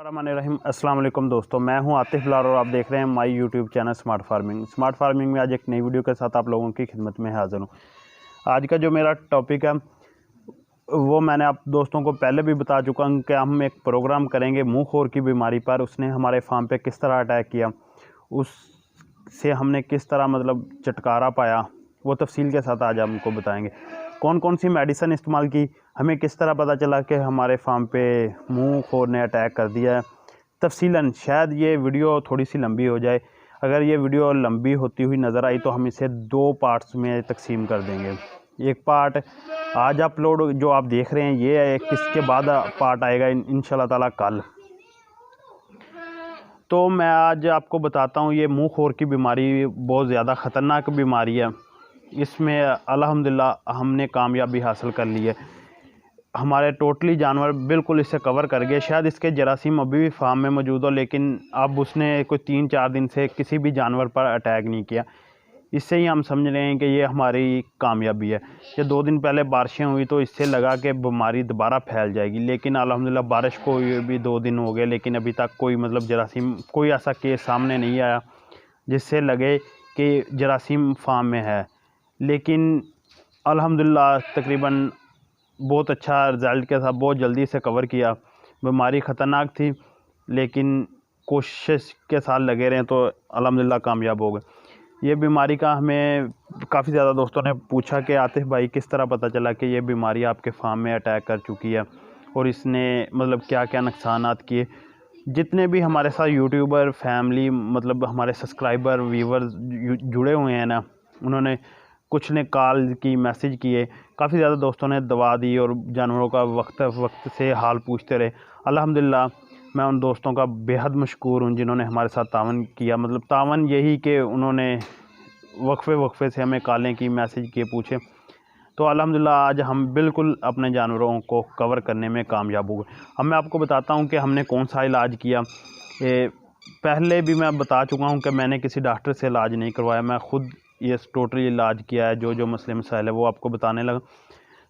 बिस्मिल्लाहिर्रहमानिर्रहीम। अस्सलाम वालेकुम दोस्तों, मैं हूं आतिफ लार और आप देख रहे हैं my YouTube channel smart farming में आज एक नई वीडियो के साथ आप लोगों की खिदमत में हाज़िर हूं। आज का जो मेरा टॉपिक है वो मैंने आप दोस्तों को पहले भी बता चुका हूं कि हम एक प्रोग्राम करेंगे मुँह खोर की बीमारी पर। उसने हमारे फार्म पे किस तरह अटैक किया, उससे हमने किस तरह मतलब छुटकारा पाया, वो तफसील के साथ आज हमको बताएंगे। कौन कौन सी मेडिसिन इस्तेमाल की, हमें किस तरह पता चला कि हमारे फार्म पे मुँह खोर ने अटैक कर दिया है तफसीलन। शायद ये वीडियो थोड़ी सी लंबी हो जाए, अगर ये वीडियो लंबी होती हुई नज़र आई तो हम इसे 2 पार्ट्स में तकसीम कर देंगे। एक पार्ट आज अपलोड जो आप देख रहे हैं ये है, किसके बाद पार्ट आएगा इंशाल्लाह ताला कल। तो मैं आज आपको बताता हूँ ये मुँह खोर की बीमारी बहुत ज़्यादा ख़तरनाक बीमारी है। इसमें अल्हम्दुलिल्लाह हमने कामयाबी हासिल कर ली है। हमारे टोटली जानवर बिल्कुल इसे कवर कर गए। शायद इसके जरासीम अभी भी फार्म में मौजूद हो, लेकिन अब उसने कोई 3-4 दिन से किसी भी जानवर पर अटैक नहीं किया। इससे ही हम समझ रहे हैं कि ये हमारी कामयाबी है। ये 2 दिन पहले बारिशें हुई तो इससे लगा कि बीमारी दोबारा फैल जाएगी, लेकिन अल्हम्दुलिल्लाह बारिश को भी 2 दिन हो गए, लेकिन अभी तक कोई मतलब जरासीम कोई ऐसा केस सामने नहीं आया जिससे लगे कि जरासीम फार्म में है। लेकिन अल्हम्दुलिल्लाह तकरीबन बहुत अच्छा रिज़ल्ट के साथ बहुत जल्दी से कवर किया। बीमारी ख़तरनाक थी, लेकिन कोशिश के साथ लगे रहें तो अल्हम्दुलिल्लाह कामयाब हो गए। ये बीमारी का हमें काफ़ी ज़्यादा दोस्तों ने पूछा कि आतिफ भाई किस तरह पता चला कि ये बीमारी आपके फार्म में अटैक कर चुकी है और इसने मतलब क्या क्या नुकसानात किए। जितने भी हमारे साथ यूट्यूबर फैमिली मतलब हमारे सब्सक्राइबर व्यूवर्स जुड़े हुए हैं ना, उन्होंने कुछ ने कॉल की, मैसेज किए, काफ़ी ज़्यादा दोस्तों ने दवा दी और जानवरों का वक्त से हाल पूछते रहे। अल्हम्दुलिल्लाह मैं उन दोस्तों का बेहद मशकूर हूँ जिन्होंने हमारे साथ तावन किया। मतलब तावन यही कि उन्होंने वक्फे से हमें कॉलें की, मैसेज किए, पूछे। तो अल्हम्दुलिल्लाह आज हम बिल्कुल अपने जानवरों को कवर करने में कामयाब हो गए। अब मैं आपको बताता हूँ कि हमने कौन सा इलाज किया। पहले भी मैं बता चुका हूँ कि मैंने किसी डॉक्टर से इलाज नहीं करवाया, मैं ख़ुद ये टोटली इलाज किया है। जो मसले मसाइल है वो आपको बताने लगा।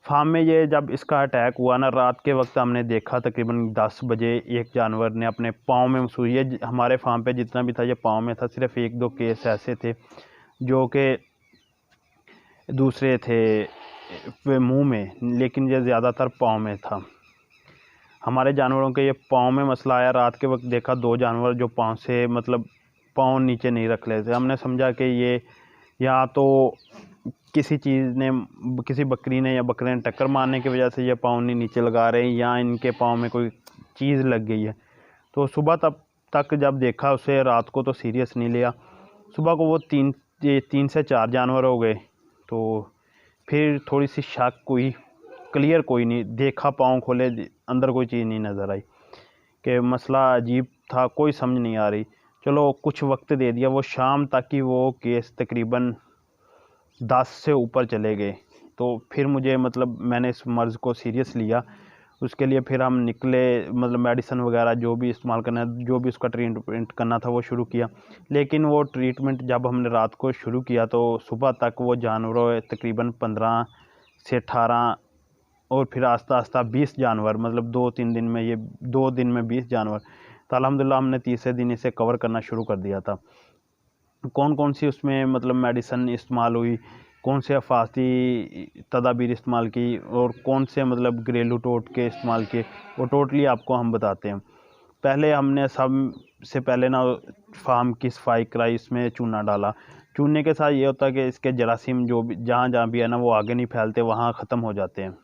फार्म में ये जब इसका अटैक हुआ ना, रात के वक्त हमने देखा तकरीबन 10 बजे एक जानवर ने अपने पाँव में महसूस, ये हमारे फार्म पे जितना भी था ये पाँव में था। सिर्फ 1-2 केस ऐसे थे जो कि दूसरे थे मुंह में, लेकिन ये ज़्यादातर पाँव में था। हमारे जानवरों के ये पाँव में मसला आया। रात के वक्त देखा 2 जानवर जो पाँव से मतलब पाँव नीचे नहीं रख रहे थे। हमने समझा कि ये या तो किसी चीज़ ने, किसी बकरी ने या बकरे ने टक्कर मारने की वजह से ये पाँव नहीं नीचे लगा रहे हैं, या इनके पाँव में कोई चीज़ लग गई है। तो सुबह तक जब देखा उसे, रात को तो सीरियस नहीं लिया। सुबह को वो 3 से 4 जानवर हो गए। तो फिर थोड़ी सी शक हुई, क्लियर कोई नहीं देखा, पाँव खोले अंदर कोई चीज़ नहीं नज़र आई, कि मसला अजीब था, कोई समझ नहीं आ रही। चलो कुछ वक्त दे दिया। वो शाम तक ही वो केस तकरीबन 10 से ऊपर चले गए। तो फिर मुझे मतलब मैंने इस मर्ज़ को सीरियस लिया। उसके लिए फिर हम निकले, मतलब मेडिसिन वगैरह जो भी इस्तेमाल करना है, जो भी उसका ट्रीटमेंट करना था वो शुरू किया। लेकिन वो ट्रीटमेंट जब हमने रात को शुरू किया तो सुबह तक वो जानवरों तकरीबन 15 से 18 और फिर आस्ता आस्ता 20 जानवर, मतलब 2-3 दिन में, ये 2 दिन में 20 जानवर। तो अल्हम्दुलिल्लाह हमने तीसरे दिन इसे कवर करना शुरू कर दिया था। कौन कौन सी उसमें मतलब मेडिसिन इस्तेमाल हुई, कौन से अफाती तदाबीर इस्तेमाल की और कौन से मतलब घरेलू टोटके इस्तेमाल किए, वो टोटली आपको हम बताते हैं। पहले हमने सबसे पहले ना फार्म की सफाई कराई, इसमें चूना डाला। चूने के साथ ये होता है कि इसके जरासीम जो भी जहाँ भी है ना वो आगे नहीं फैलते, वहाँ ख़त्म हो जाते हैं।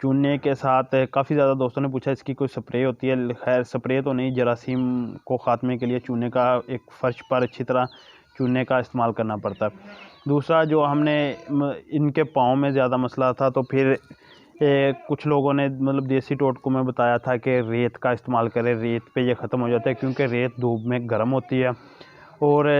चूने के साथ काफ़ी ज़्यादा दोस्तों ने पूछा इसकी कोई स्प्रे होती है। खैर स्प्रे तो नहीं, जरासीम को ख़ात्मे के लिए चूने का एक फ़र्श पर अच्छी तरह चूने का इस्तेमाल करना पड़ता है। दूसरा जो हमने इनके पाँव में ज़्यादा मसला था, तो फिर कुछ लोगों ने मतलब देसी टोटकों में बताया था कि रेत का इस्तेमाल करें, रेत पे ये ख़त्म हो जाता है, क्योंकि रेत धूप में गर्म होती है और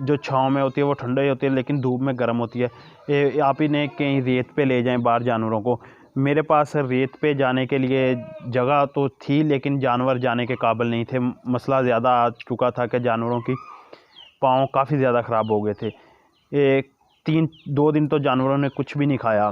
जो छाँव में होती है वो ठंडी होती है, लेकिन धूप में गर्म होती है। आप इन्हें कहीं रेत पे ले जाएं बाहर जानवरों को। मेरे पास रेत पे जाने के लिए जगह तो थी, लेकिन जानवर जाने के काबिल नहीं थे। मसला ज़्यादा आ चुका था कि जानवरों की पाँव काफ़ी ज़्यादा ख़राब हो गए थे। 2 दिन तो जानवरों ने कुछ भी नहीं खाया।